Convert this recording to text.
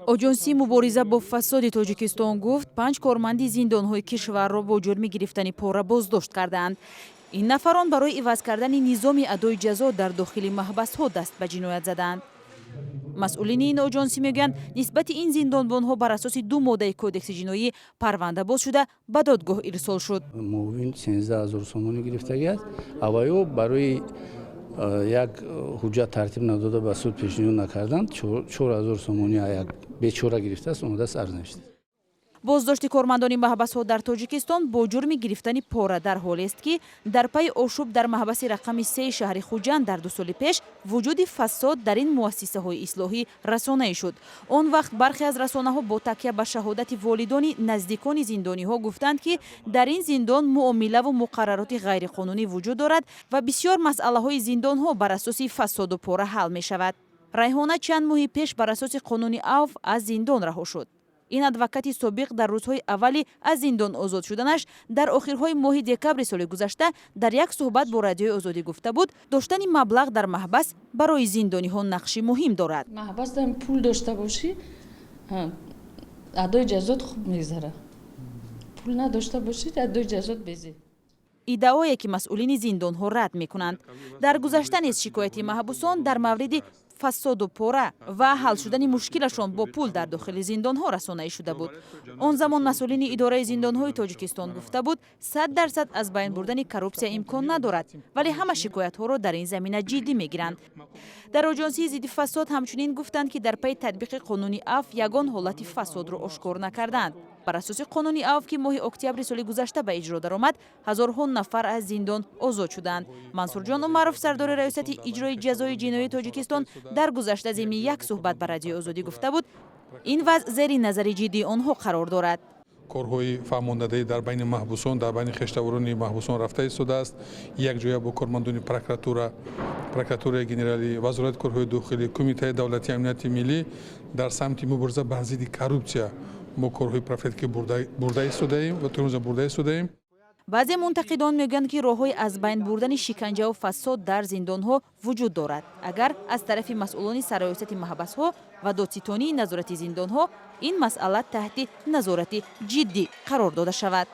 اجنسی مبارزه با فساد تاجیکستان گفت 5 کارمند زندان‌های کشور را با جرم گرفتن پاره بازداشت کردند. این نفران برای عوض کردن نظام ادای جزا در داخل محبس‌ها دست به جنایت زدند. مسئولین این اجنسی میگویند نسبت این زندانبان‌ها بر اساس 2 ماده کودکس جنایی پرونده باز شده به دادگاه ارسال شد. موین 13000 سومانی گرفتگی است. اوایو برای یک حجت ترتیب نداده به سود پیشنهاد نکردند. 4000 سومانی یک بیچاره گرفته است، اون دست ارز نشد. بازداشت کارمندان محبس‌ها در تاجیکستان با جرم گرفتن پاره در حالی است که در پی آشوب در محبس رقم 3 شهر خوجند در 2 سال پیش وجود فساد در این مؤسسه‌های اصلاحی رسانه‌ای شد. آن وقت برخی از رسانه‌ها با تکیه به شهادت والدان نزدیکان زندانی‌ها گفتند که در این زندان معامله و مقررات غیرقانونی وجود دارد و بسیار مسئله‌های زندان‌ها بر اساس فساد و پاره حل می‌شود. ریحانه چند ماه پیش بر اساس قانون عفو از زندان رها شد. این ادوکات سابق در روزهای اولی از زندان آزاد شدنش در آخرهای ماه دکبر سال گذشته در یک صحبت با رادیوی آزادی گفته بود داشتن مبلغ در محبس برای زندانی ها نقشی مهم دارد. محبس در پول داشته باشی ادای جزات خوب میگذره، پول نداشته باشی ادای جزات بزی. ادعایی که مسئولین زندان ها رد می کنند. در گذشته نیز شکایت محبوسان در مورد فساد و پاره و حل شدن مشکلشان با پول در داخل زندان ها رسانه‌ای شده بود. آن زمان مسئولین اداره زندان های تاجیکستان گفته بود 100% از بین بردن کروپسیا امکان ندارد، ولی همه شکایت ها را در این زمینه جدی میگیرند. در اجنسی ضد فساد همچنین گفتند که در پی تطبیق قانون عفو یگان حالت فساد را آشکار نکردند. بر اساس قانون عفو که ماه اکتبر سال گذشته به اجرا درآمد، هزارها نفر از زندان آزاد شدند. منصور جان عمرов سردار ریاست اجرای جزای جنایی تاجیکستان در گذشته ضمن یک صحبت با رادیو آزادی گفته بود این وضع زیر نظر جدی آنها قرار دارد. کارهای فرماندهی در بین محبوسان در بین خشتوران محبوسان رفته ایستاده است. یک جای با کارمندان پروکراتور گنرالی وزارت کارهای داخلی کمیته دولتی امنیت ملی در سمت مبارزه با ضد کروپسیا ما کارهای پرافیتی برده ایستاده ایم و تونز برده ایستاده ایم. بعضی منتقدان میگویند که راه‌های از بین بردن شکنجه و فساد در زندان‌ها وجود دارد اگر از طرف مسئولان سرایست محبس‌ها و دادستانی نظارت زندان‌ها این مسئله تحت نظارت جدی قرار داده شود.